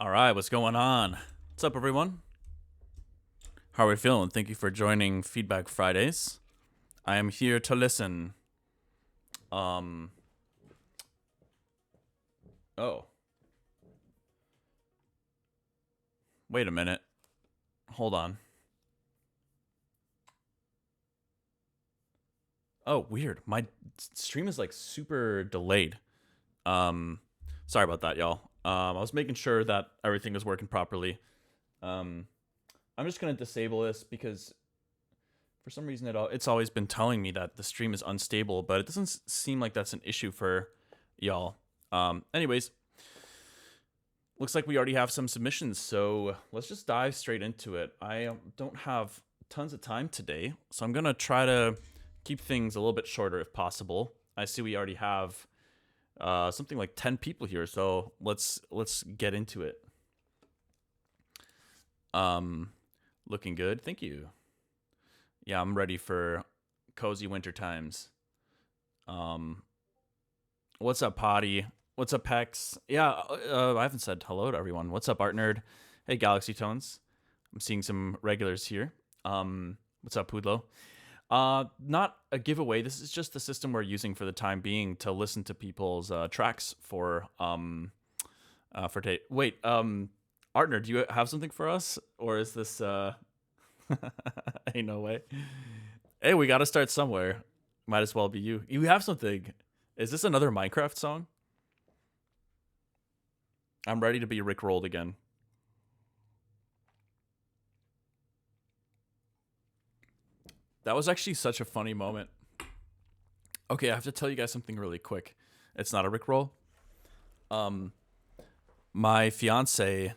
All right, what's going on? What's up, everyone? How are we feeling? Thank you for joining Feedback Fridays. I am here to listen. Um. Oh. Wait a minute. Hold on. Oh, weird. My stream is like super delayed. Um. Sorry about that, y'all. I was making sure that everything is working properly. Um. I'm just gonna disable this because for some reason it's always been telling me that the stream is unstable, but it doesn't seem like that's an issue for y'all. Anyways, looks like we already have some submissions, so let's just dive straight into it. I don't have tons of time today, so I'm gonna try to keep things a little bit shorter if possible. I see we already have something like 10 people here, so let's get into it. Looking good, thank you. Yeah, I'm ready for cozy winter times. What's up, Potty? What's up, Hex? Yeah, I haven't said hello to everyone. What's up, Art Nerd? Hey, Galaxy Tones. I'm seeing some regulars here. What's up, Pudlo? Not a giveaway. This is just the system we're using for the time being to listen to people's tracks for today. Wait, Art Nerd, do you have something for us, or is this ain't no way? Hey, we got to start somewhere. Might as well be you. You have something. Is this another Minecraft song? I'm ready to be rickrolled again. That was actually such a funny moment. Okay, I have to tell you guys something really quick. It's not a rickroll. My fiance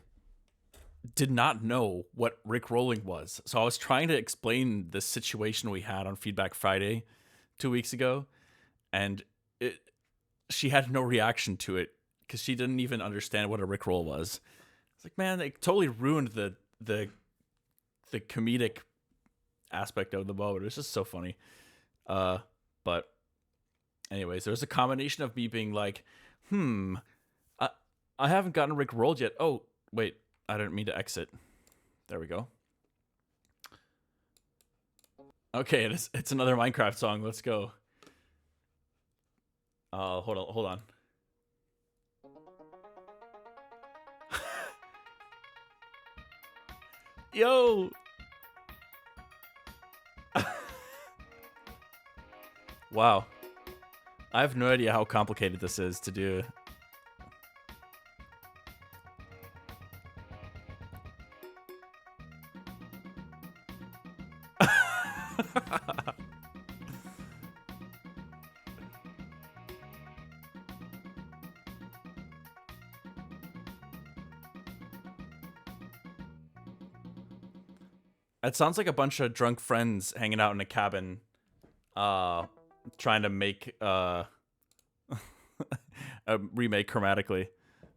did not know what rickrolling was. So I was trying to explain the situation we had on Feedback Friday 2 weeks ago, and she had no reaction to it because she didn't even understand what a rickroll was. It's like, man, they totally ruined the comedic aspect of the moment. It was just so funny. But anyways, there's a combination of me being like, I haven't gotten rickrolled yet. Oh, wait, I didn't mean to exit. There we go. Okay, it's another Minecraft song. Let's go. Hold on. Yo! Wow. I have no idea how complicated this is to do. It sounds like a bunch of drunk friends hanging out in a cabin, trying to make a remake chromatically.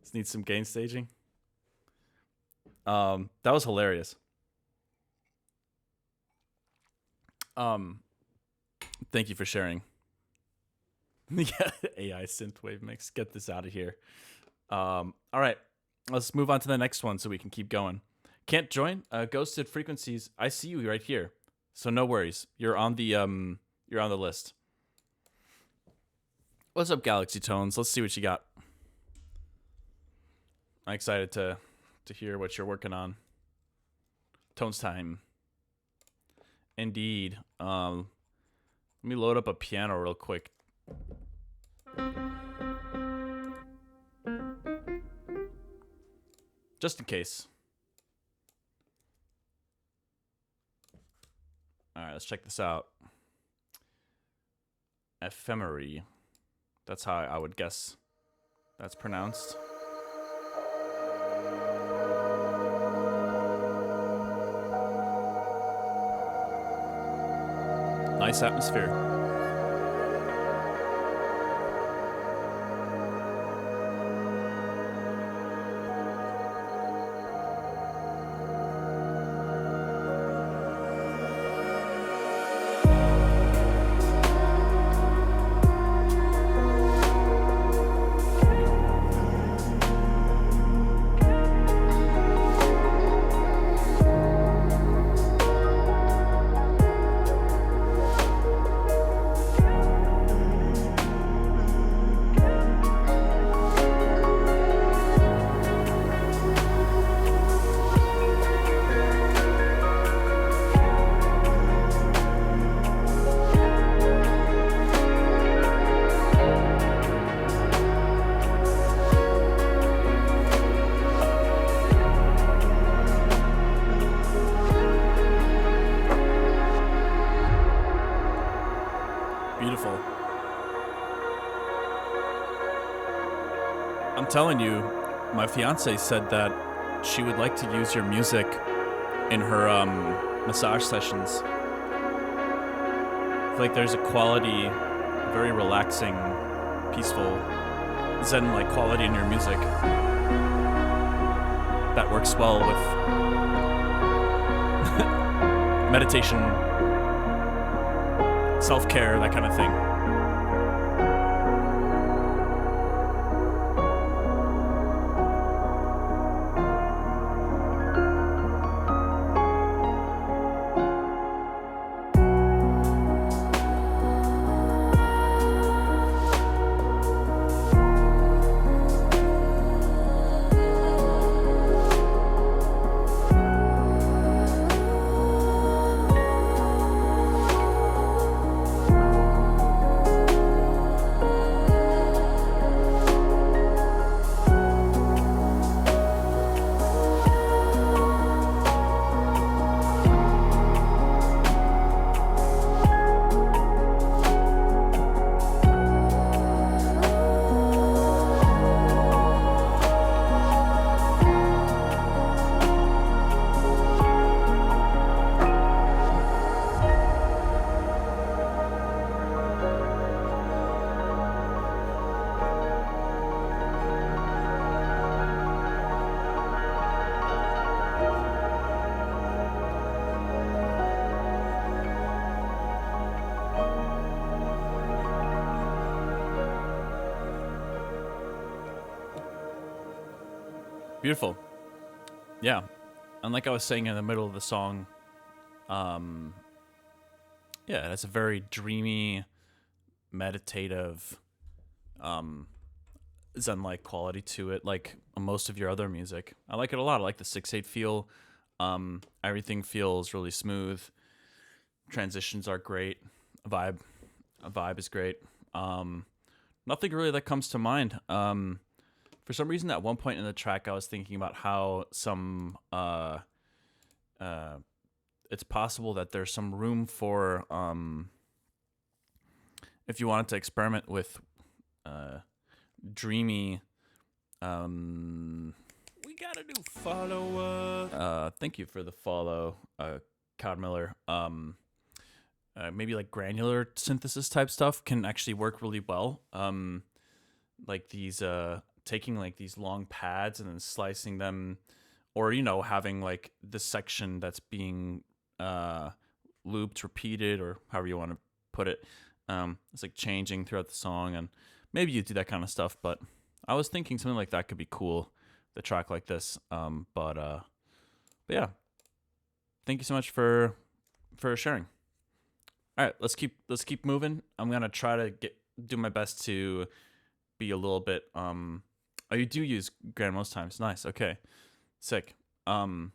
This needs some gain staging. That was hilarious. Thank you for sharing. Yeah, AI synthwave mix. Get this out of here. All right, let's move on to the next one so we can keep going. Can't join? Ghosted frequencies. I see you right here, so no worries. You're on the list. What's up, Galaxy Tones? Let's see what you got. I'm excited to hear what you're working on. Tones time. Indeed. Let me load up a piano real quick. Just in case. Alright, let's check this out. Ephemery. That's how I would guess that's pronounced. Nice atmosphere. telling you, my fiance said that she would like to use your music in her massage sessions. I feel like there's a quality, very relaxing, peaceful, zen-like quality in your music that works well with meditation, self-care, that kind of thing. Beautiful. Yeah. And like I was saying in the middle of the song, yeah, it's a very dreamy, meditative, zen-like quality to it, like most of your other music. I like it a lot. I like the 6/8 feel. Everything feels really smooth. Transitions are great. A vibe is great. Nothing really that comes to mind. For some reason, at one point in the track, I was thinking about how it's possible that there's some room for, if you wanted to experiment with dreamy, we got a new follower. Thank you for the follow, Cod Miller. Maybe like granular synthesis type stuff can actually work really well. Like these, taking like these long pads and then slicing them, or having like the section that's being looped, repeated, or however you want to put it. It's like changing throughout the song, and maybe you do that kind of stuff. But I was thinking something like that could be cool, the track like this. But yeah, thank you so much for sharing. All right, let's keep moving. I'm gonna try to do my best to be a little bit. Oh, you do use Grand most times. Nice. Okay, sick. But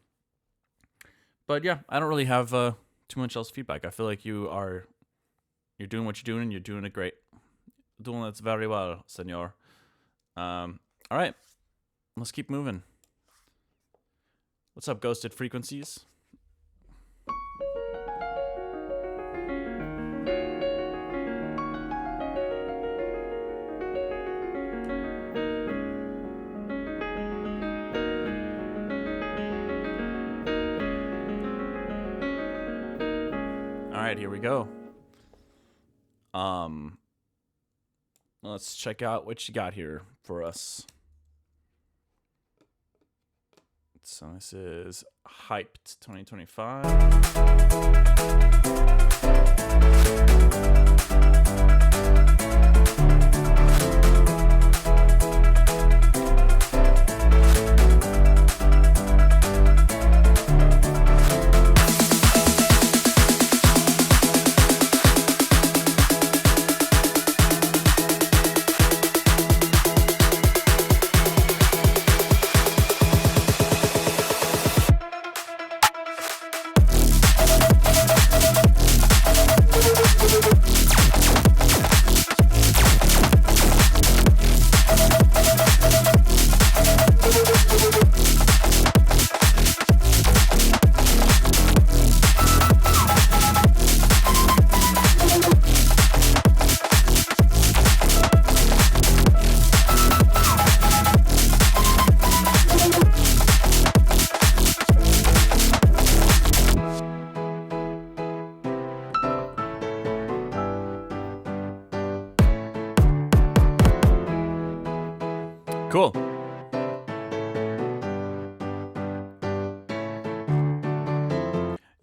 yeah, I don't really have too much else feedback. I feel like you're doing what you're doing, and you're doing it great. Doing it very well, senor. All right, let's keep moving. What's up, Ghosted Frequencies? All right, here we go. Let's check out what you got here for us. So this is Hyped 2025.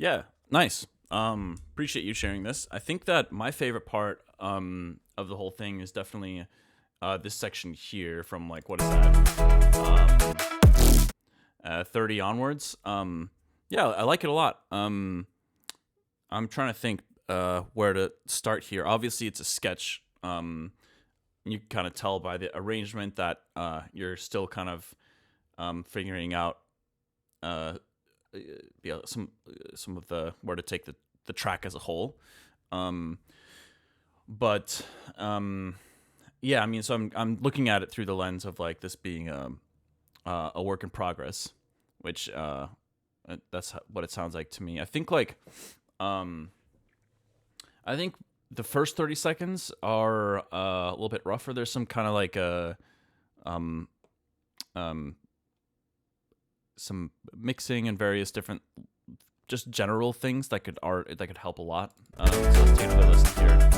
Yeah, nice. Appreciate you sharing this. I think that my favorite part of the whole thing is definitely this section here from like what is that? 30 onwards. Yeah, I like it a lot. I'm trying to think where to start here. Obviously, it's a sketch. You can kind of tell by the arrangement that you're still kind of figuring out some of the where to take the track as a whole. But yeah, I mean, so I'm looking at it through the lens of like this being a work in progress, which that's what it sounds like to me. I think like I think the first 30 seconds are a little bit rougher. There's some kind of like some mixing and various different just general things that could help a lot. So let's take another listen here.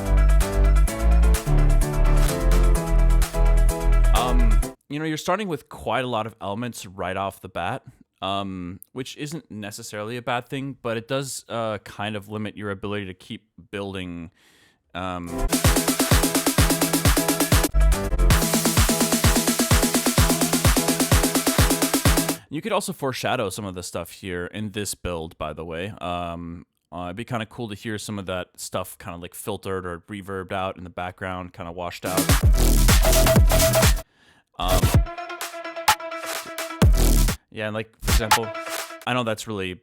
You're starting with quite a lot of elements right off the bat, which isn't necessarily a bad thing, but it does kind of limit your ability to keep building. You could also foreshadow some of the stuff here in this build, by the way. It'd be kind of cool to hear some of that stuff kind of like filtered or reverbed out in the background, kind of washed out. Yeah, and like, for example, I know that's really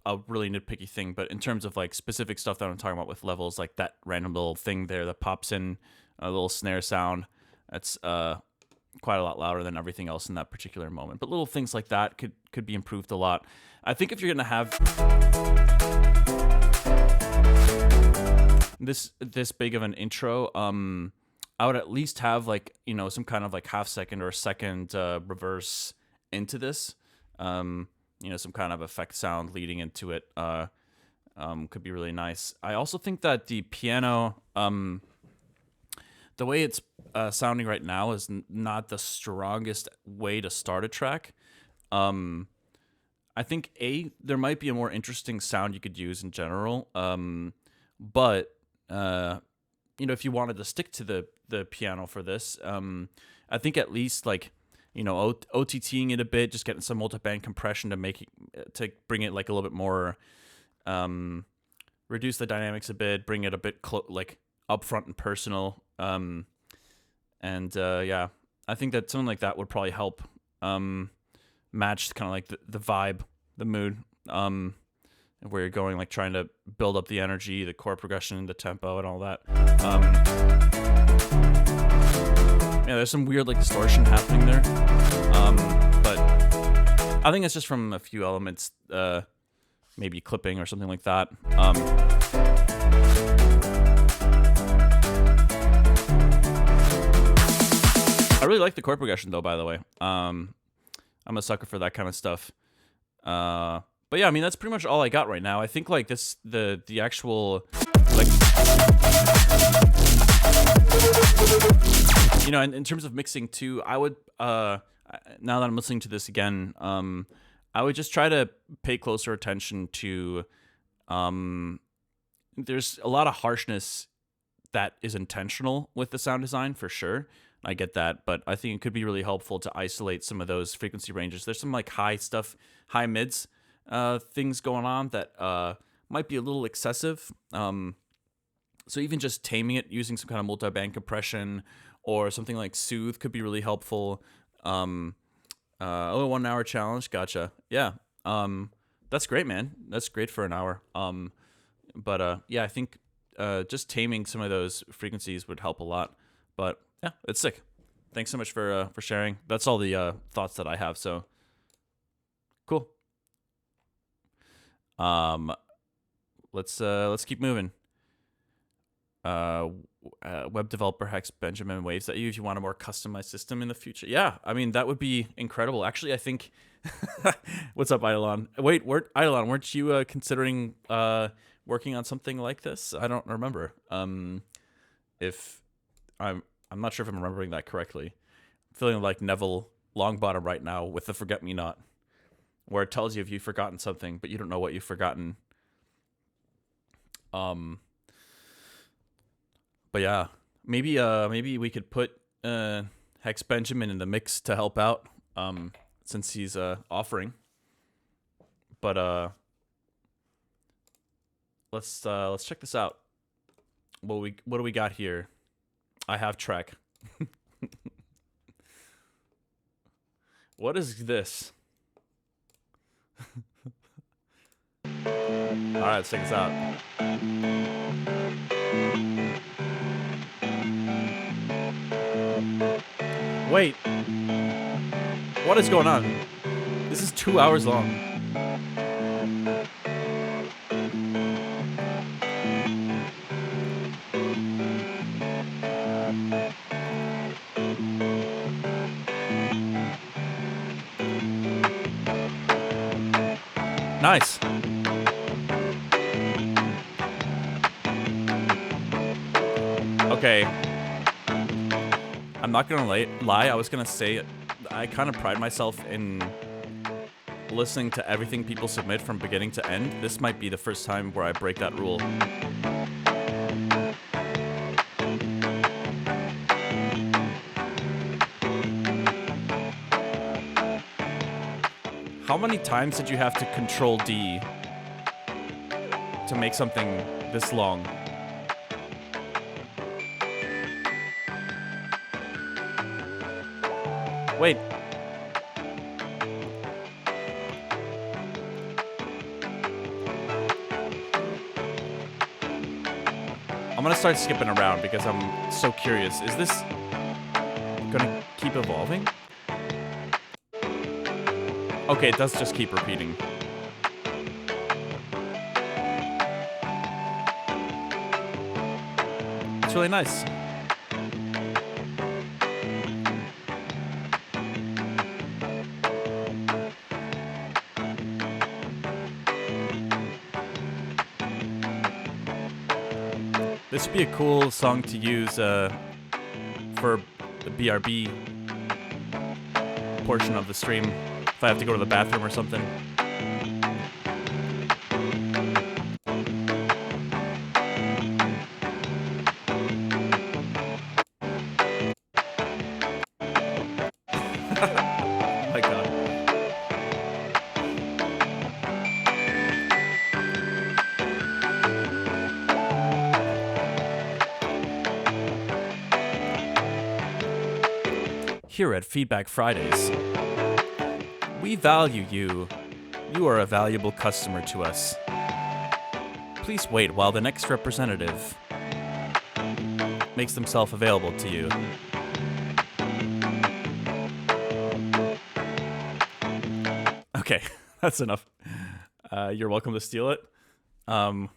a really nitpicky thing, but in terms of like specific stuff that I'm talking about with levels, like that random little thing there that pops in a little snare sound, that's quite a lot louder than everything else in that particular moment. But little things like that could be improved a lot. I think if you're gonna have this big of an intro, I would at least have like some kind of like half second or a second reverse into this. Some kind of effect sound leading into it could be really nice. I also think that the piano, the way it's sounding right now is not the strongest way to start a track. I think there might be a more interesting sound you could use in general. But if you wanted to stick to the piano for this, I think at least like OTTing it a bit, just getting some multi-band compression to bring it like a little bit more, reduce the dynamics a bit, bring it a bit like upfront and personal. Yeah, I think that something like that would probably help match kind of like the vibe, the mood, where you're going, like trying to build up the energy, the chord progression, the tempo, and all that. Yeah, there's some weird like distortion happening there, but I think it's just from a few elements, maybe clipping or something like that. I really like the chord progression though, by the way. I'm a sucker for that kind of stuff. But yeah, I mean that's pretty much all I got right now. I think like the actual like in terms of mixing too, I would now that I'm listening to this again, I would just try to pay closer attention to there's a lot of harshness that is intentional with the sound design for sure. I get that, but I think it could be really helpful to isolate some of those frequency ranges. There's some like high mids things going on that might be a little excessive. So even just taming it using some kind of multi-band compression or something like Soothe could be really helpful. 1 hour challenge. Gotcha. Yeah. That's great, man. That's great for an hour. But yeah, I think just taming some of those frequencies would help a lot. But yeah, it's sick. Thanks so much for sharing. That's all the thoughts that I have. So cool. Let's keep moving. Web developer Hex Benjamin waves at you if you want a more customized system in the future. Yeah, I mean that would be incredible. Actually, I think. What's up, Eidolon? Wait, Eidolon, weren't you considering working on something like this? I don't remember. If I'm not sure if I'm remembering that correctly. I'm feeling like Neville Longbottom right now with the Forget Me Not, where it tells you if you've forgotten something, but you don't know what you've forgotten. Um, but yeah, maybe we could put Hex Benjamin in the mix to help out. Since he's offering. But let's check this out. What do we got here? I have track. What is this? All right, let's check this out. Wait. What is going on? This is 2 hours long. Nice. Okay. I'm not gonna lie. I was gonna say I kind of pride myself in listening to everything people submit from beginning to end. This might be the first time where I break that rule. How many times did you have to Control D to make something this long? Wait. I'm gonna start skipping around because I'm so curious. Is this gonna keep evolving? Okay, it does just keep repeating. It's really nice. This would be a cool song to use for the BRB portion of the stream if I have to go to the bathroom or something. Oh my god. Here at Feedback Fridays, we value you. You are a valuable customer to us. Please wait while the next representative makes themselves available to you. Okay, that's enough. You're welcome to steal it. I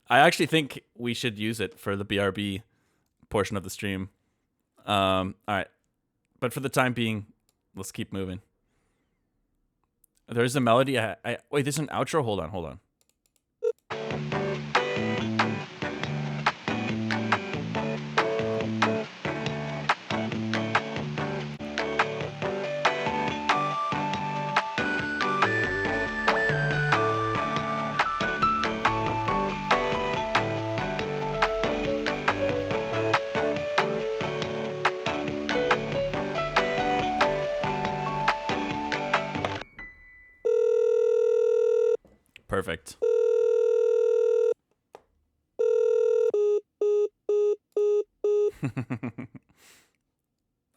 actually think we should use it for the BRB portion of the stream. All right. But for the time being, let's keep moving. There's a melody. Wait, there's an outro. Hold on. Perfect.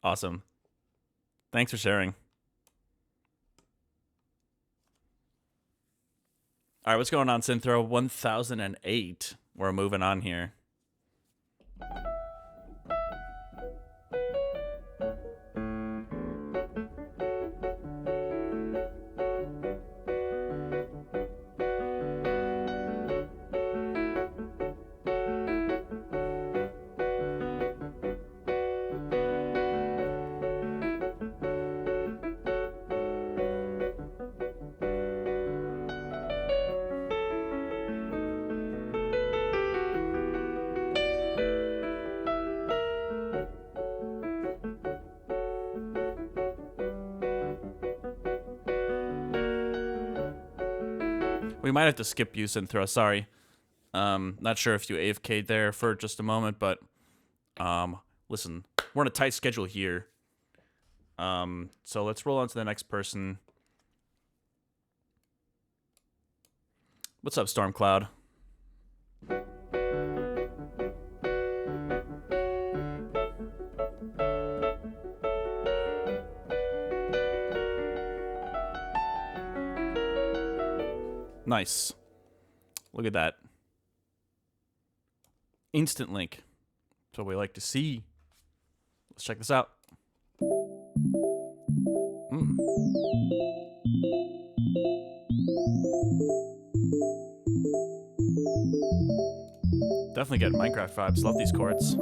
Awesome. Thanks for sharing. All right, what's going on, Synthro? 1008. We're moving on here. We might have to skip you, Synthra. Sorry. Not sure if you AFK'd there for just a moment, but listen, we're on a tight schedule here. So let's roll on to the next person. What's up, Stormcloud? Nice. Look at that. Instant link. That's what we like to see. Let's check this out. Definitely get Minecraft vibes. Love these chords.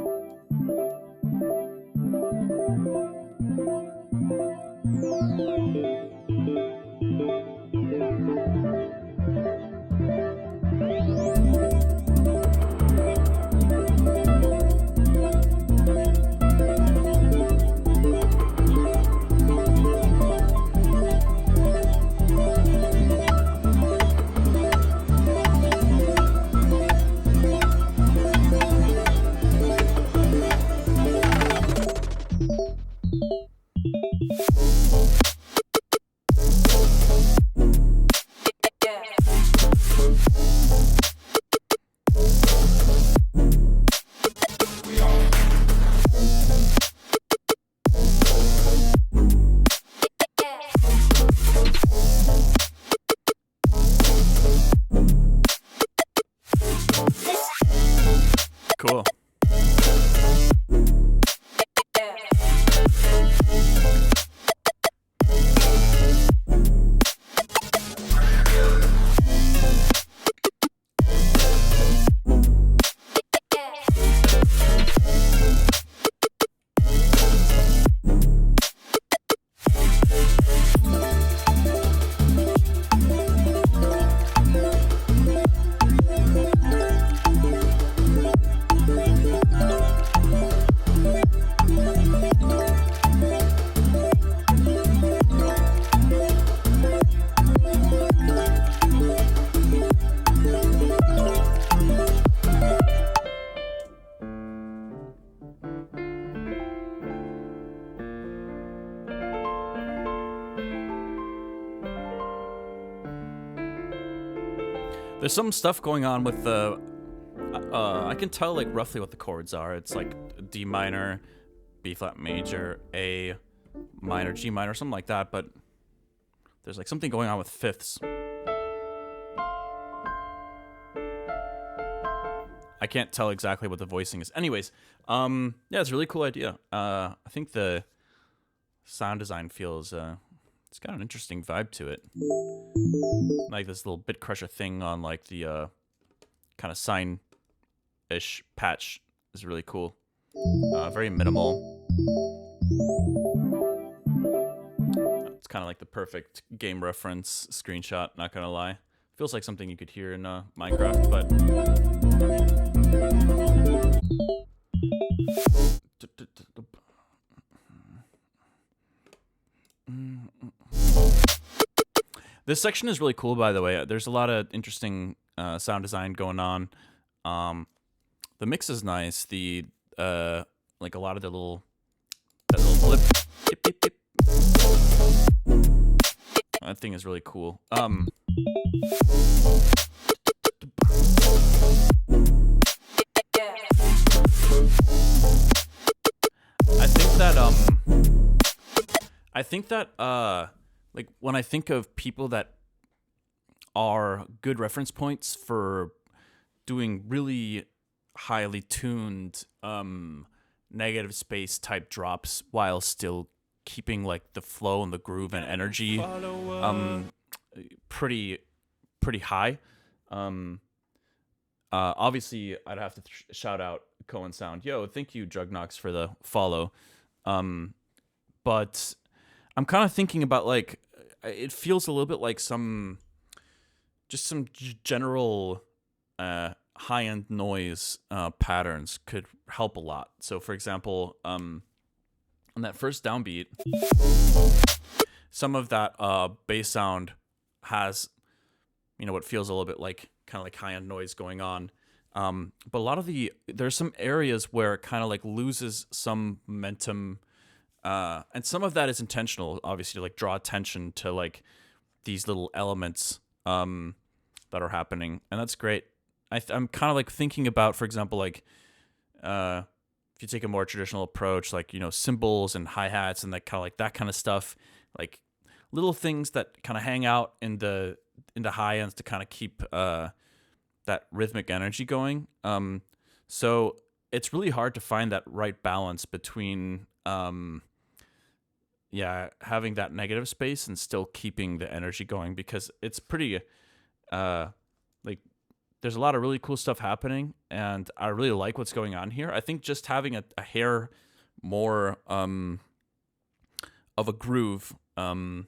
Cool. There's some stuff going on with the, I can tell like roughly what the chords are. It's like D minor, B flat major, A minor, G minor, something like that, but there's like something going on with fifths. I can't tell exactly what the voicing is. Anyways, yeah, it's a really cool idea. I think the sound design feels, it's got an interesting vibe to it. Like this little bit crusher thing on like the kind of sine-ish patch is really cool. Very minimal. It's kind of like the perfect game reference screenshot, not gonna lie. Feels like something you could hear in Minecraft, but... This section is really cool, by the way. There's a lot of interesting sound design going on. The mix is nice. The like a lot of the that little blip. Dip, dip, dip. That thing is really cool. I think that like when I think of people that are good reference points for doing really highly tuned negative space type drops while still keeping like the flow and the groove and energy pretty high. Obviously I'd have to shout out Cohen Sound. Yo, thank you Jugnox for the follow. But I'm kind of thinking about like it feels a little bit like some general high-end noise patterns could help a lot. So for example, on that first downbeat, some of that bass sound has what feels a little bit like kind of like high end noise going on. But a lot of there's some areas where it kind of like loses some momentum, and some of that is intentional, obviously, to like draw attention to like these little elements that are happening, and that's great. I'm kind of like thinking about, for example, like if you take a more traditional approach, like cymbals and hi-hats and that kind of like that kind of stuff, like little things that kind of hang out in the high ends to kind of keep that rhythmic energy going. So it's really hard to find that right balance between having that negative space and still keeping the energy going, because it's pretty like there's a lot of really cool stuff happening, and I really like what's going on here. I think just having a hair more of a groove, even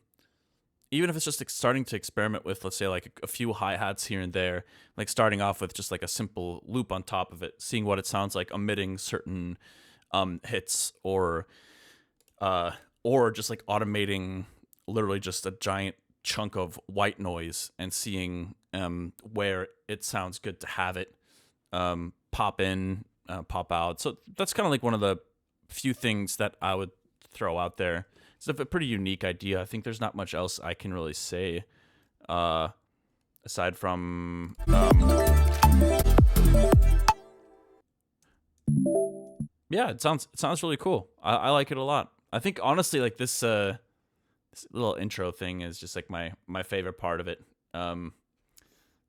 if it's just like starting to experiment with, let's say, like a few hi-hats here and there, like starting off with just like a simple loop on top of it, seeing what it sounds like omitting certain hits, or just like automating literally just a giant chunk of white noise and seeing where it sounds good to have it pop in, pop out. So that's kind of like one of the few things that I would throw out there. It's a pretty unique idea. I think there's not much else I can really say aside from it sounds really cool. I like it a lot. I think honestly, like this little intro thing is just like my favorite part of it.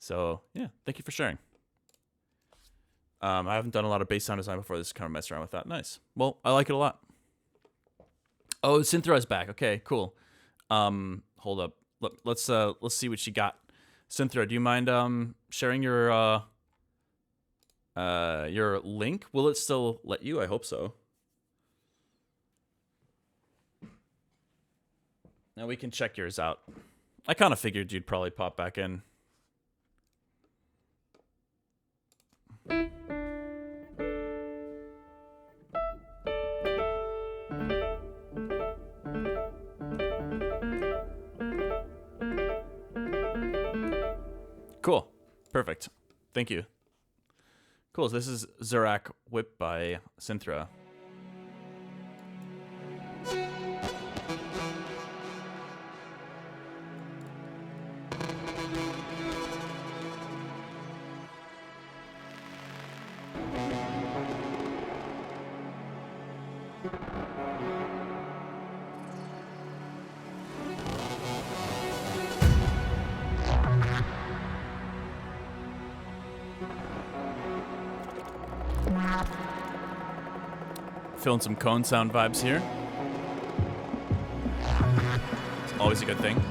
So yeah, thank you for sharing. I haven't done a lot of bass sound design before. This kind of mess around with that. Nice. Well, I like it a lot. Oh, Synthra's back. Okay, cool. Hold up. Let's see what you got. Synthra, do you mind sharing your link? Will it still let you? I hope so. Now we can check yours out. I kind of figured you'd probably pop back in. Cool. Perfect. Thank you. Cool. So this is Zurak Whip by Synthra. Feeling some cone sound vibes here. It's always a good thing.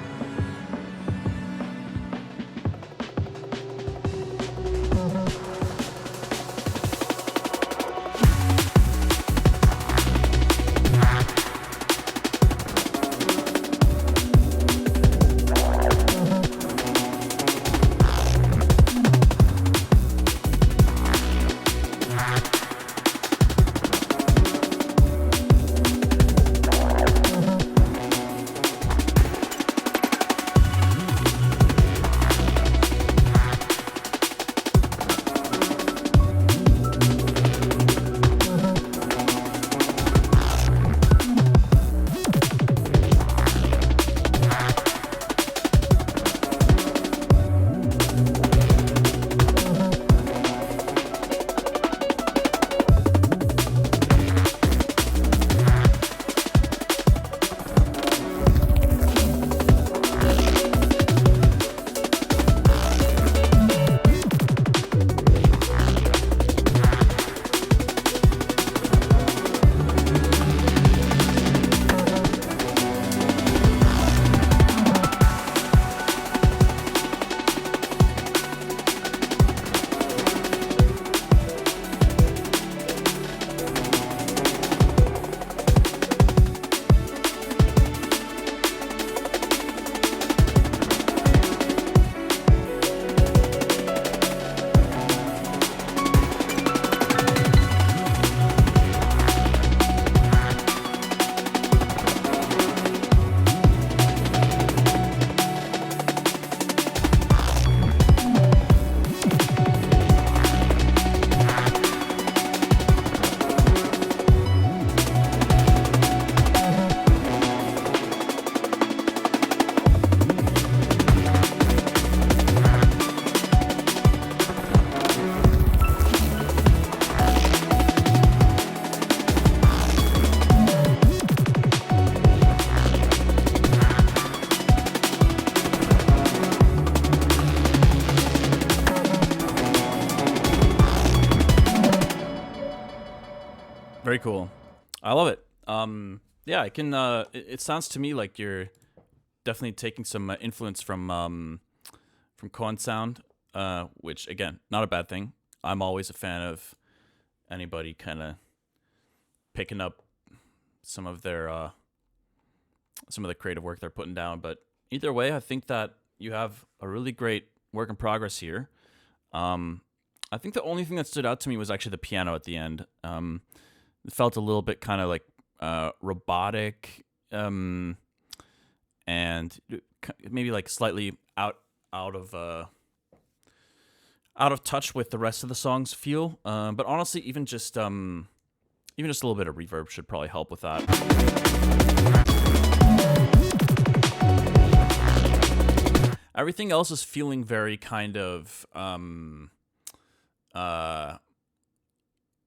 Very cool. I love it. Yeah, I can. It sounds to me like you're definitely taking some influence from Koan sound, which again, not a bad thing. I'm always a fan of anybody kind of picking up some of their some of the creative work they're putting down. But either way, I think that you have a really great work in progress here. I think the only thing that stood out to me was actually the piano at the end. It felt a little bit kind of like robotic, and maybe like slightly out of touch with the rest of the song's feel. But honestly, even just a little bit of reverb should probably help with that. Everything else is feeling very kind of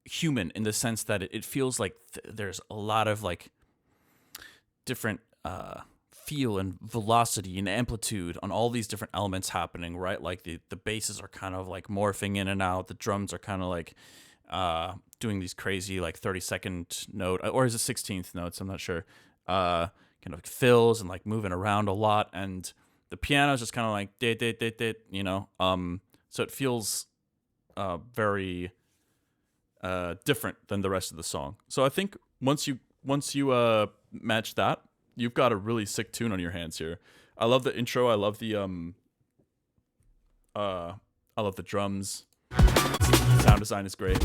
human, in the sense that it feels like there's a lot of like different feel and velocity and amplitude on all these different elements happening, right? Like the basses are kind of like morphing in and out. The drums are kind of like doing these crazy like 32nd note, or is it 16th notes? I'm not sure. Kind of like fills and like moving around a lot, and the piano is just kind of like dit, you know. So it feels very different than the rest of the song. So I think once you match that, you've got a really sick tune on your hands here. I love the intro. I love the drums. Sound design is great.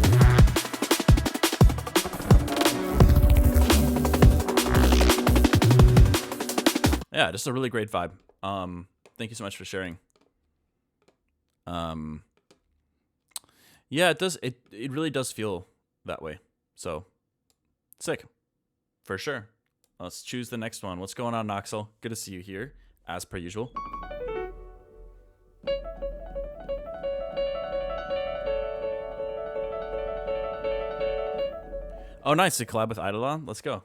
Yeah, just a really great vibe. Thank you so much for sharing. Yeah, it does. It really does feel that way. So sick, for sure. Let's choose the next one. What's going on, Noxel? Good to see you here, as per usual. Oh, nice. To collab with Eidolon. Let's go.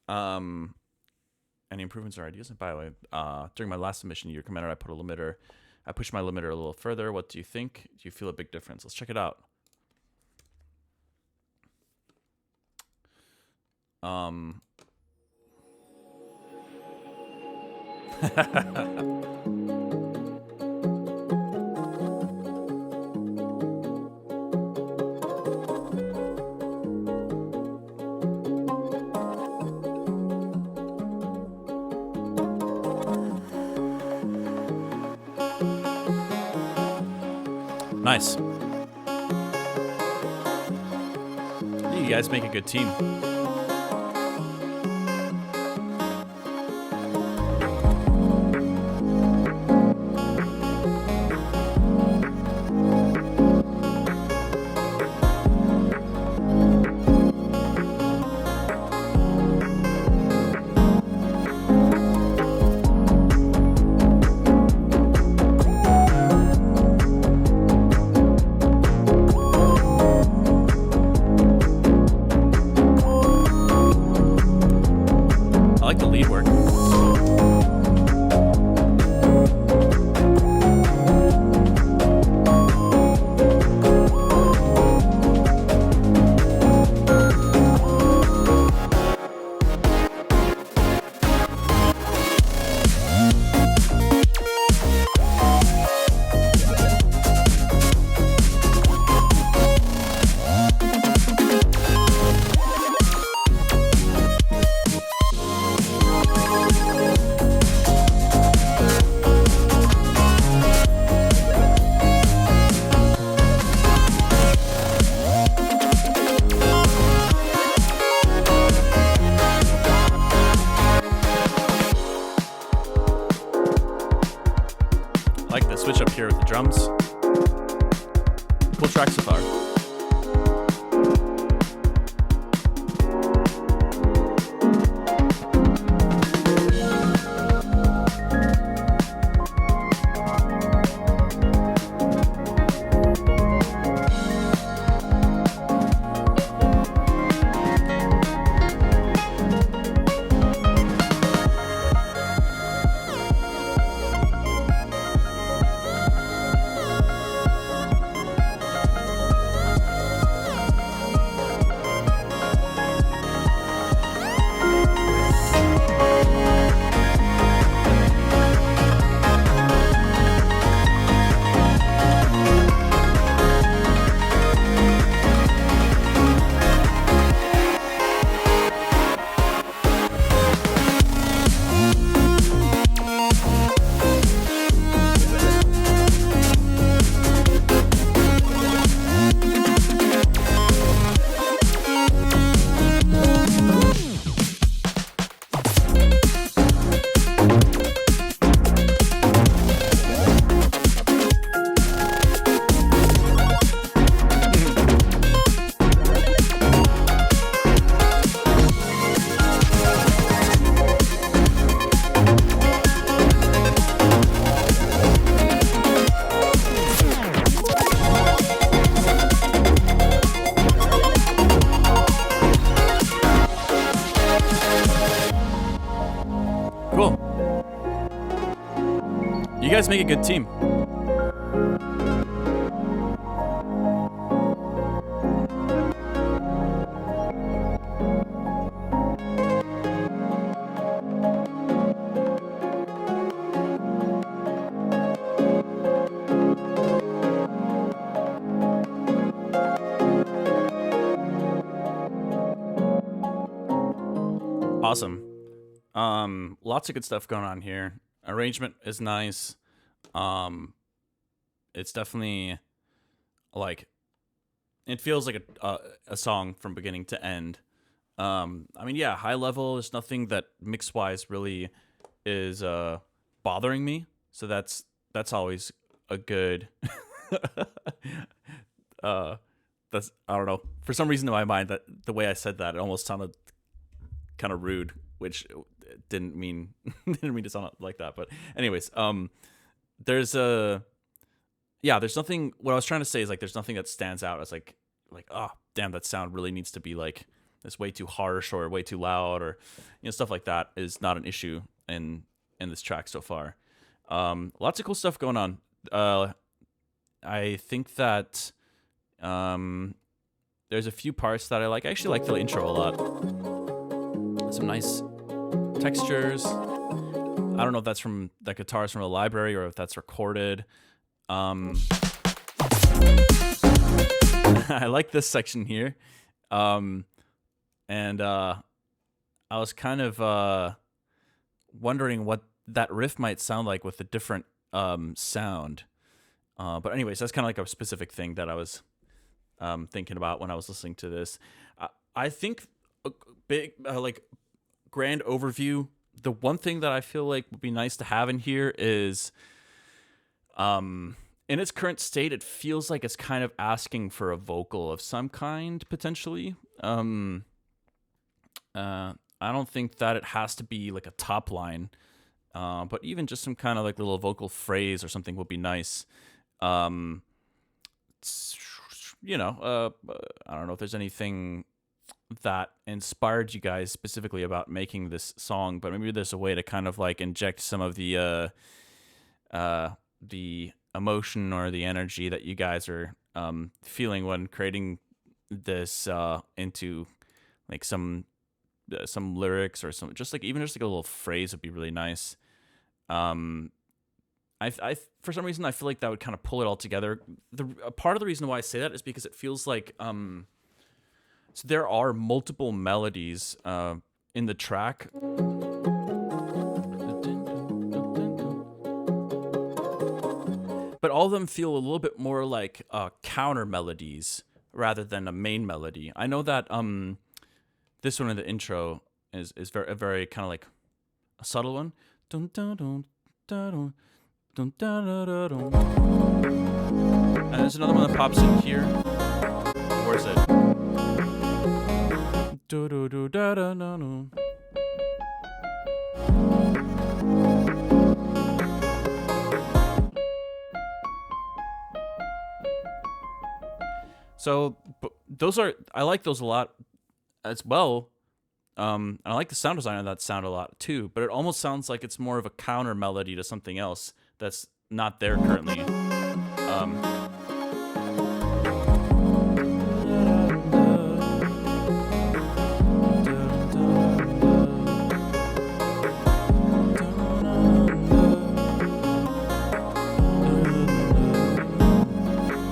Any improvements or ideas? And by the way, during my last submission, you recommended I pushed my limiter a little further. What do you think? Do you feel a big difference? Let's check it out. Nice. You guys make a good team. I like the lead work. I like the switch up here with the drums. Cool track so far. You guys make a good team. Awesome. Lots of good stuff going on here. Arrangement is nice. It's definitely like it feels like a song from beginning to end. I mean, yeah, high level. There's nothing that mix wise really is bothering me. So that's always a good. That's I don't know. For some reason in my mind, that the way I said that, it almost sounded kind of rude, which didn't mean to sound like that. But anyways, there's nothing. What I was trying to say is like there's nothing that stands out as like oh damn, that sound really needs to be like this way too harsh or way too loud, or stuff like that is not an issue in this track so far. Lots of cool stuff going on. I think that there's a few parts that I like. I actually like the intro a lot. Some nice textures. I don't know if that's from the guitars from a library or if that's recorded. I like this section here. And I was kind of wondering what that riff might sound like with a different sound. But anyways, that's kind of like a specific thing that I was thinking about when I was listening to this. I think a big, like, grand overview, the one thing that I feel like would be nice to have in here is, in its current state, it feels like it's kind of asking for a vocal of some kind, potentially. I don't think that it has to be like a top line, but even just some kind of like little vocal phrase or something would be nice. I don't know if there's anything that inspired you guys specifically about making this song, but maybe there's a way to kind of like inject some of the emotion or the energy that you guys are feeling when creating this into like some lyrics or some just like a little phrase would be really nice. I for some reason I feel like that would kind of pull it all together. A part of the reason why I say that is because it feels like so there are multiple melodies in the track. But all of them feel a little bit more like counter melodies rather than a main melody. I know that this one in the intro is very, very kind of like a subtle one. And there's another one that pops in here. Where is it? So I like those a lot as well. And I like the sound design of that sound a lot too, but it almost sounds like it's more of a counter melody to something else that's not there currently.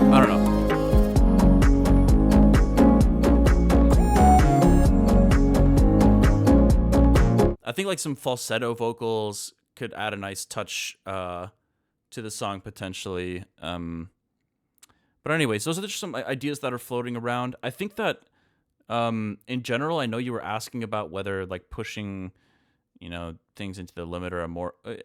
I don't know. I think like some falsetto vocals could add a nice touch to the song potentially. But anyways, those are just some ideas that are floating around. I think that in general, I know you were asking about whether like pushing, things into the limit or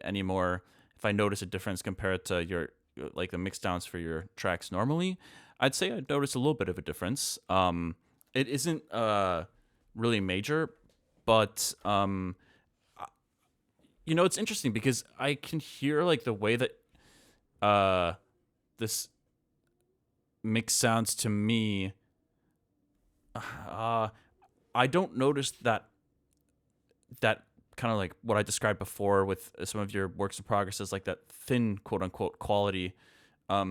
anymore. If I notice a difference compared to your like the mix downs for your tracks normally, I'd say I'd notice a little bit of a difference. It isn't really major, but it's interesting because I can hear like the way that this mix sounds to me. I don't notice that kind of like what I described before with some of your works in progress is like that thin quote unquote quality. I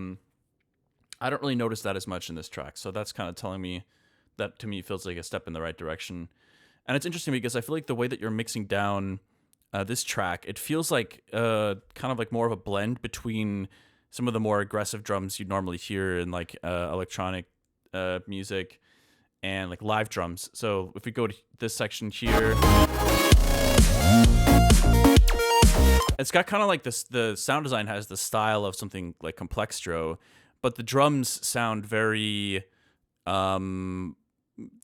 don't really notice that as much in this track, so that's kind of telling me that to me feels like a step in the right direction. And it's interesting because I feel like the way that you're mixing down this track, it feels like kind of like more of a blend between some of the more aggressive drums you'd normally hear in like electronic music and like live drums. So if we go to this section here, it's got kind of like this, the sound design has the style of something like Complextro, but the drums sound very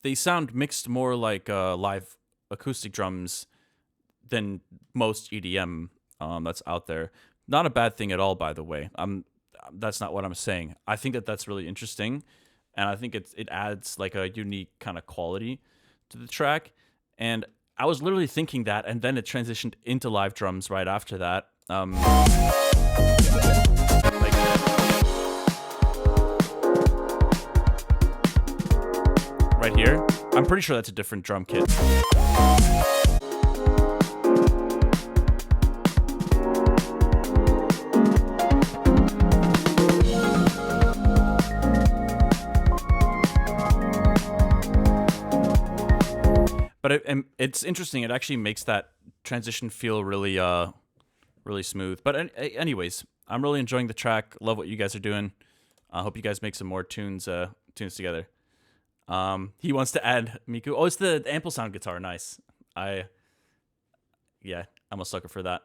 they sound mixed more like live acoustic drums than most EDM that's out there. Not a bad thing at all, by the way. That's not what I'm saying. I think that that's really interesting, and I think it adds like a unique kind of quality to the track. And I was literally thinking that, and then it transitioned into live drums right after that. Like, right here, I'm pretty sure that's a different drum kit. But it's interesting. It actually makes that transition feel really, really smooth. But anyways, I'm really enjoying the track. Love what you guys are doing. I hope you guys make some more tunes together. He wants to add Miku. Oh, it's the ample sound guitar. Nice. I'm a sucker for that.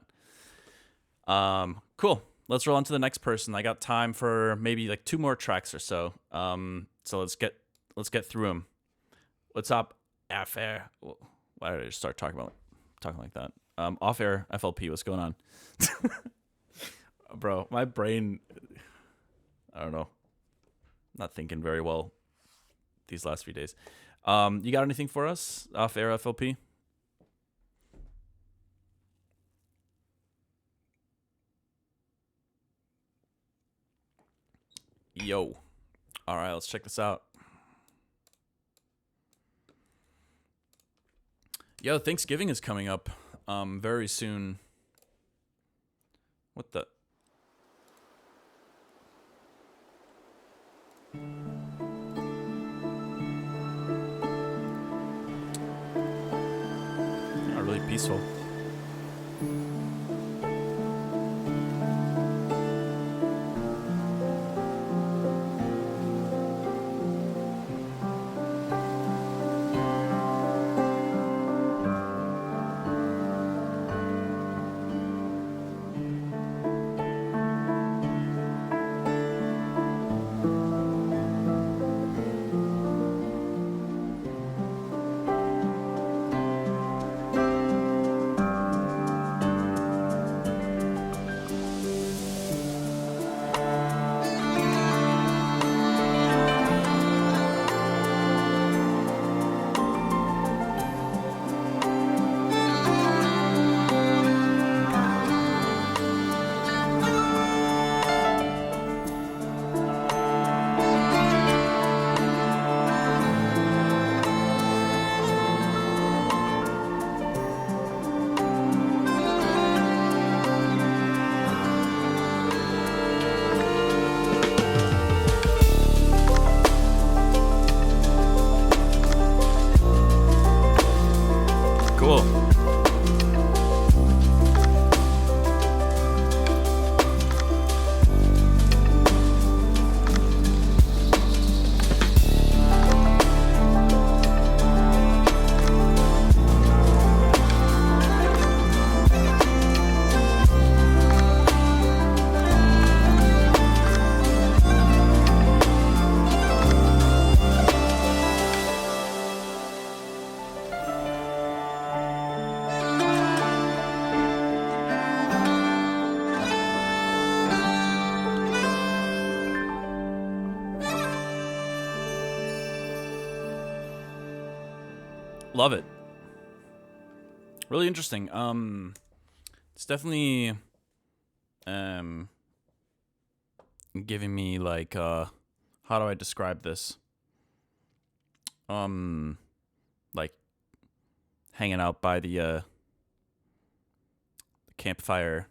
Cool. Let's roll on to the next person. I got time for maybe like 2 more tracks or so. So let's get through them. What's up? Off-air. Why did I just start talking like that? Off-air FLP. What's going on? Bro, my brain, I don't know. Not thinking very well these last few days. You got anything for us? Off-air FLP? Yo. All right, let's check this out. Yo, Thanksgiving is coming up very soon. What the? Not really peaceful. Love it. Really interesting. It's definitely giving me like how do I describe this? Like hanging out by the campfire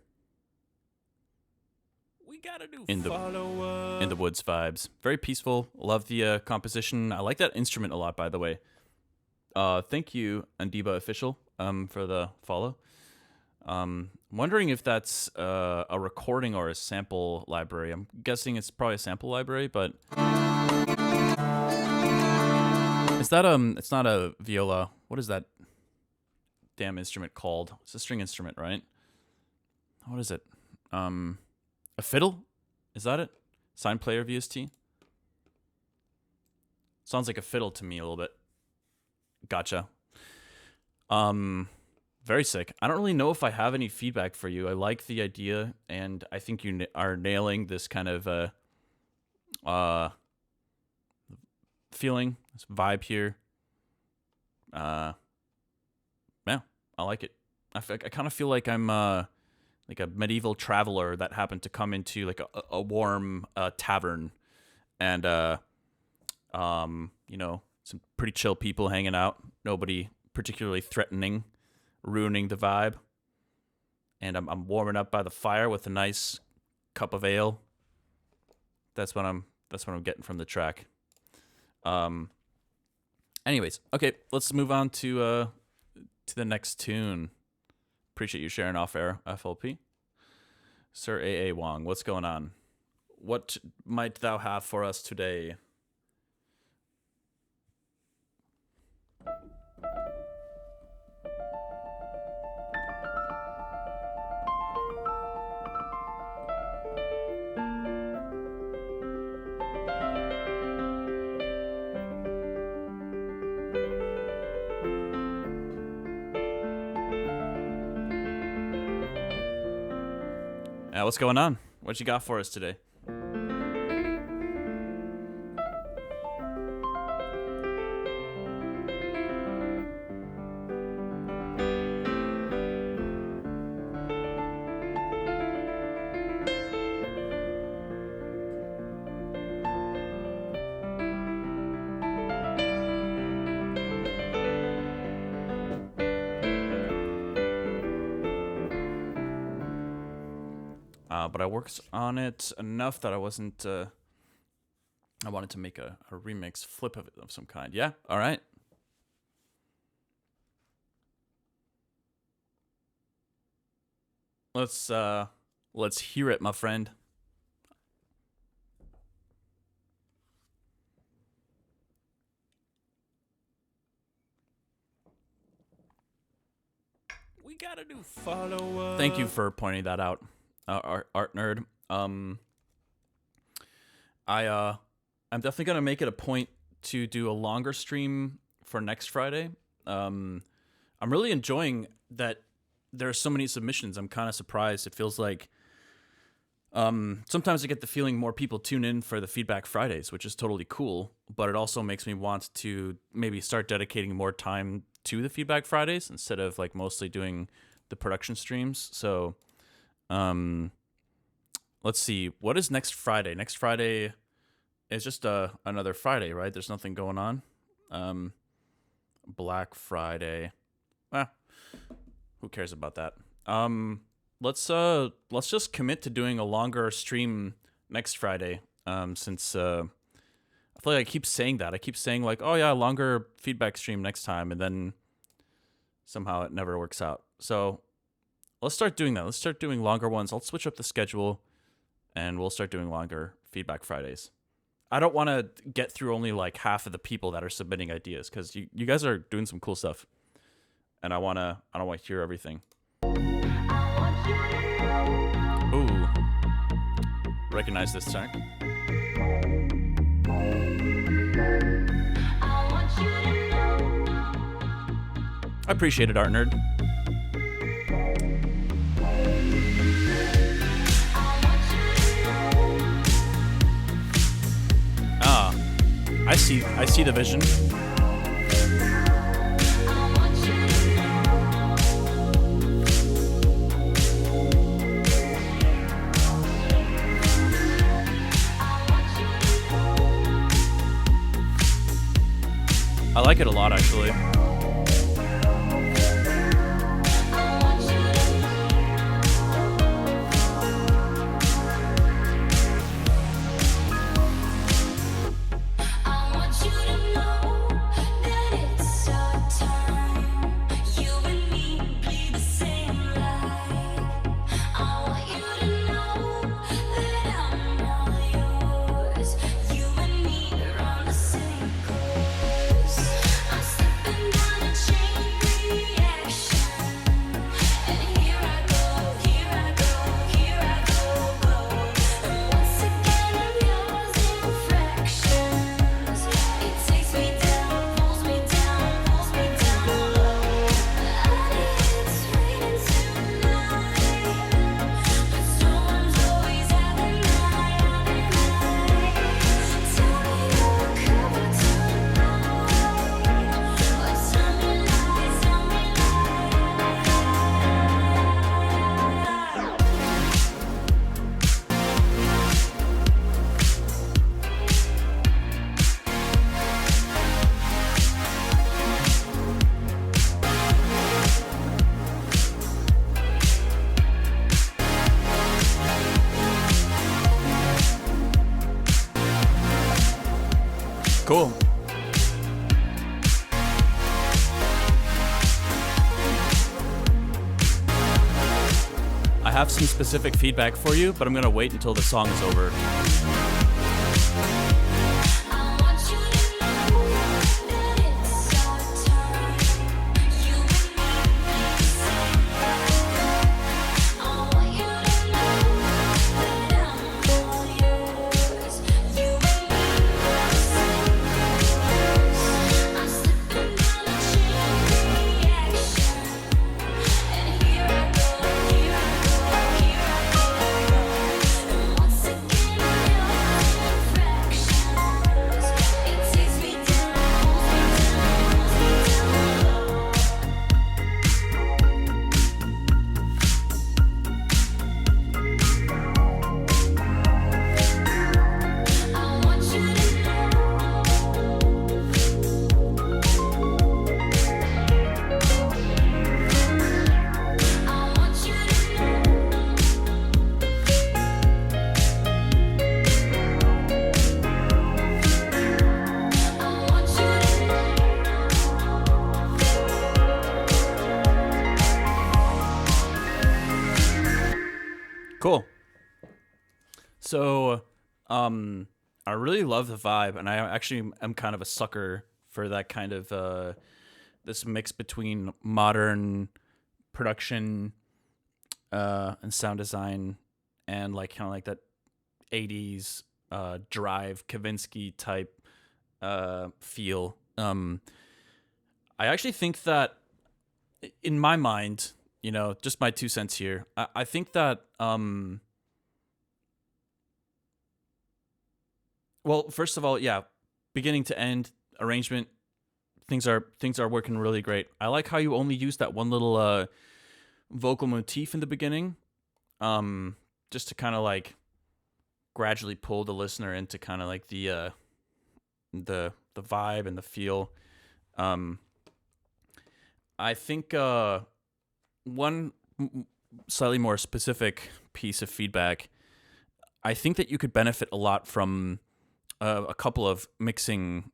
in the woods vibes. Very peaceful. Love the composition. I like that instrument a lot, by the way. Thank you, Andiba Official, for the follow. Wondering if that's a recording or a sample library. I'm guessing it's probably a sample library, but is that it's not a viola. What is that damn instrument called? It's a string instrument, right? What is it? A fiddle? Is that it? Sign player VST? Sounds like a fiddle to me a little bit. Gotcha. Very sick. I don't really know if I have any feedback for you. I like the idea, and I think you are nailing this kind of feeling, this vibe here. Yeah, I like it. I kind of feel like I'm like a medieval traveler that happened to come into like a warm tavern, and you know, some pretty chill people hanging out. Nobody particularly threatening, ruining the vibe. And I'm warming up by the fire with a nice cup of ale. That's what I'm getting from the track. Anyways, okay, let's move on to the next tune. Appreciate you sharing off air, FLP. Sir A.A. Wong, what's going on? What might thou have for us today? What's going on? What you got for us today? But I worked on it enough that I wasn't. I wanted to make a remix flip of it of some kind. Yeah, all right. Let's hear it, my friend. We gotta do follow-up. Thank you for pointing that out. Art nerd. I'm definitely gonna make it a point to do a longer stream for next Friday. I'm really enjoying that there are so many submissions. I'm kind of surprised. It feels like sometimes I get the feeling more people tune in for the Feedback Fridays, which is totally cool. But it also makes me want to maybe start dedicating more time to the Feedback Fridays instead of like mostly doing the production streams. So. Let's see. What is next Friday? Next Friday is just another Friday, right? There's nothing going on. Black Friday. Who cares about that? Let's just commit to doing a longer stream next Friday. Since I feel like I keep saying that. I keep saying like, oh yeah, longer feedback stream next time, and then somehow it never works out. So let's start doing that. Let's start doing longer ones. I'll switch up the schedule, and we'll start doing longer Feedback Fridays. I don't want to get through only like half of the people that are submitting ideas, because you guys are doing some cool stuff, and I don't want to hear everything. Ooh, recognize this song. I appreciate it, Art Nerd. I see the vision. I like it a lot, actually. Cool. I have some specific feedback for you, but I'm going to wait until the song is over. Cool. So, I really love the vibe, and I actually am kind of a sucker for that kind of this mix between modern production and sound design and like kind of like that 80s drive Kavinsky type feel. I actually think that in my mind, you know, just my 2 cents here. I think that, well, first of all, yeah, beginning to end arrangement, things are working really great. I like how you only use that one little vocal motif in the beginning, just to kind of like gradually pull the listener into kind of like the vibe and the feel. I think one slightly more specific piece of feedback, I think that you could benefit a lot from a couple of mixing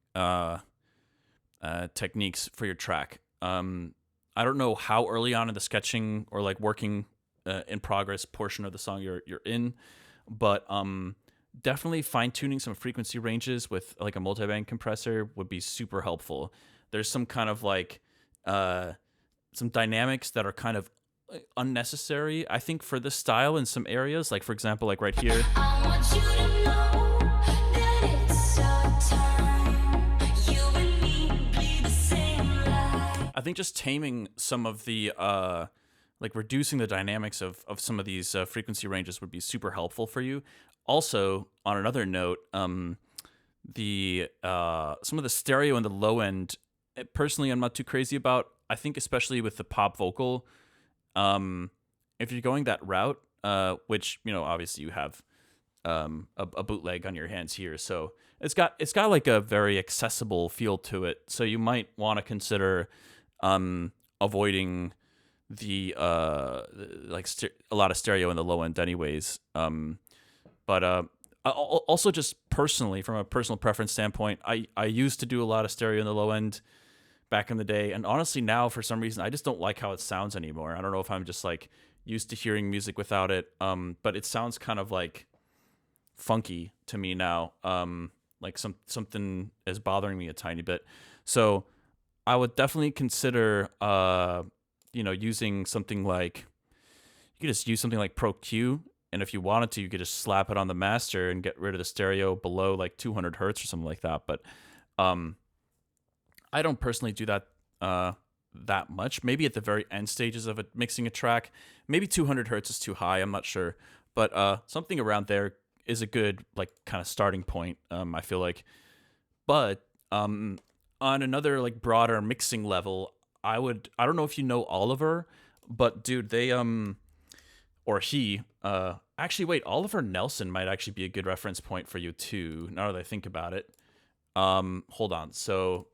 techniques for your track. I don't know how early on in the sketching or like working in progress portion of the song you're in, but definitely fine tuning some frequency ranges with like a multiband compressor would be super helpful. There's some kind of like some dynamics that are kind of unnecessary, I think, for this style in some areas. Like, for example, like right here. I want you to know that it's our time. You and me be the same life. I think just taming some of the, like reducing the dynamics of some of these frequency ranges would be super helpful for you. Also, on another note, the some of the stereo in the low end, personally, I'm not too crazy about. I think especially with the pop vocal, if you're going that route, which, you know, obviously you have a bootleg on your hands here, so it's got like a very accessible feel to it. So you might want to consider avoiding the like a lot of stereo in the low end, anyways. But also just personally, from a personal preference standpoint, I used to do a lot of stereo in the low end back in the day, and honestly now for some reason I just don't like how it sounds anymore. I don't know if I'm just like used to hearing music without it, but it sounds kind of like funky to me now. Like something is bothering me a tiny bit. So I would definitely consider you know, using something like, you could just use something like Pro Q, and if you wanted to, you could just slap it on the master and get rid of the stereo below like 200 hertz or something like that. But I don't personally do that that much. Maybe at the very end stages of mixing a track, maybe 200 hertz is too high. I'm not sure, but something around there is a good like kind of starting point. I feel like, but on another like broader mixing level, I don't know if you know Oliver, but dude, they or he actually wait, Oliver Nelson might actually be a good reference point for you too. Now that I think about it, hold on, so.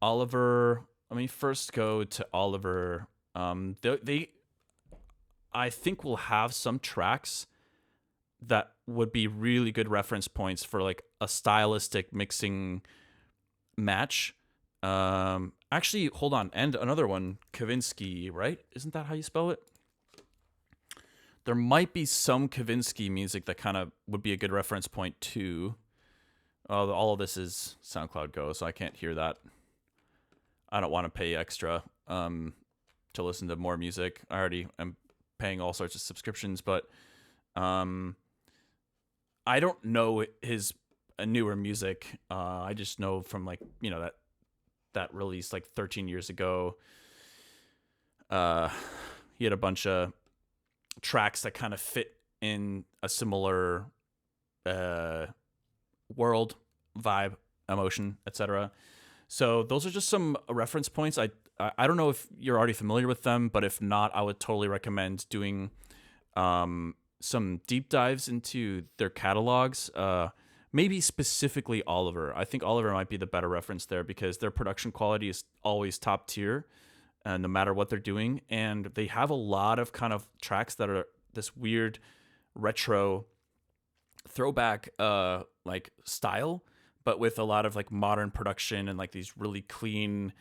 Oliver, let me first go to Oliver. They I think will have some tracks that would be really good reference points for like a stylistic mixing match. Actually, hold on, and another one, Kavinsky, right? Isn't that how you spell it? There might be some Kavinsky music that kind of would be a good reference point too. All of this is SoundCloud Go, so I can't hear that. I don't want to pay extra to listen to more music. I already am paying all sorts of subscriptions, but I don't know his newer music. I just know from like, you know, that release like 13 years ago. He had a bunch of tracks that kind of fit in a similar world, vibe, emotion, etc. So those are just some reference points. I don't know if you're already familiar with them, but if not, I would totally recommend doing some deep dives into their catalogs. Maybe specifically Oliver. I think Oliver might be the better reference there because their production quality is always top tier, no matter what they're doing. And they have a lot of kind of tracks that are this weird retro throwback like style, but with a lot of like modern production and like these really clean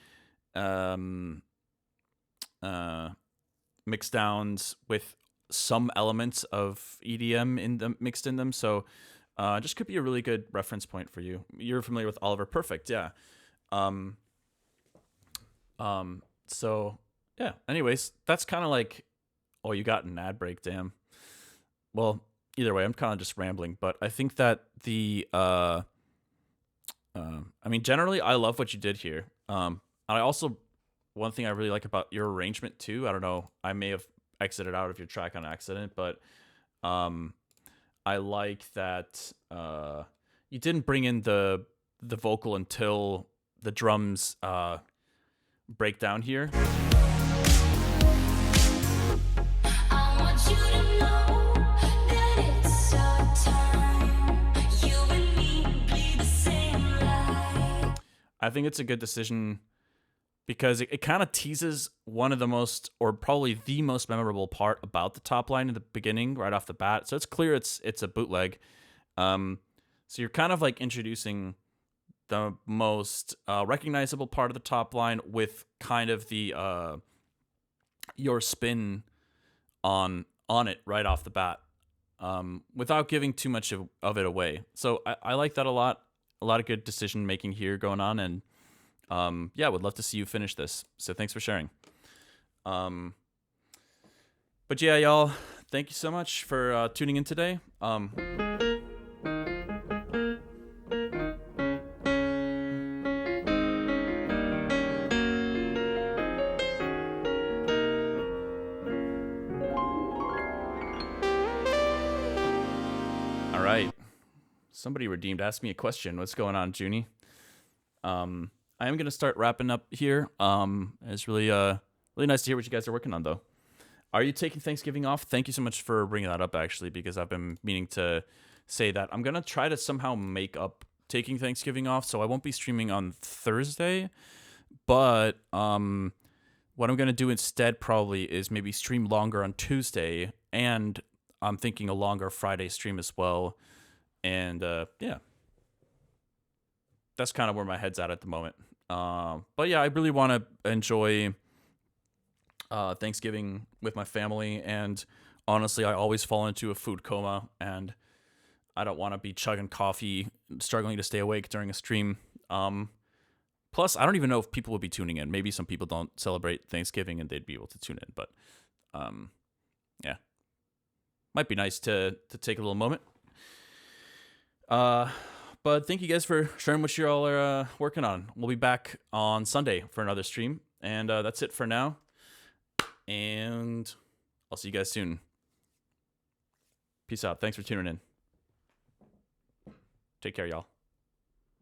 mix downs with some elements of EDM in them, mixed in them. So just could be a really good reference point for you. You're familiar with Oliver. Perfect. Yeah. So yeah, anyways, that's kind of like, oh, you got an ad break. Damn. Well, either way, I'm kind of just rambling, but I think that I mean, generally I love what you did here. I also, one thing I really like about your arrangement too, I don't know, I may have exited out of your track on accident, but I like that you didn't bring in the vocal until the drums break down here. I think it's a good decision because it kind of teases one of the most, or probably the most memorable part about the top line in the beginning, right off the bat. So it's clear it's a bootleg. So you're kind of like introducing the most recognizable part of the top line with kind of the your spin on it right off the bat, without giving too much of it away. So I like that a lot. A lot of good decision making here going on, and yeah, would love to see you finish this. So thanks for sharing. But yeah, y'all, thank you so much for tuning in today. All right. Somebody redeemed. Ask me a question. What's going on, Junie? I am going to start wrapping up here. It's really really nice to hear what you guys are working on, though. Are you taking Thanksgiving off? Thank you so much for bringing that up, actually, because I've been meaning to say that. I'm going to try to somehow make up taking Thanksgiving off, so I won't be streaming on Thursday. But what I'm going to do instead probably is maybe stream longer on Tuesday, and I'm thinking a longer Friday stream as well. And yeah, that's kind of where my head's at the moment. But yeah, I really want to enjoy Thanksgiving with my family. And honestly, I always fall into a food coma, and I don't want to be chugging coffee, struggling to stay awake during a stream. Plus, I don't even know if people would be tuning in. Maybe some people don't celebrate Thanksgiving and they'd be able to tune in. But yeah, might be nice to take a little moment. But thank you guys for sharing what you all are working on. We'll be back on Sunday for another stream. And that's it for now. And I'll see you guys soon. Peace out. Thanks for tuning in. Take care, y'all.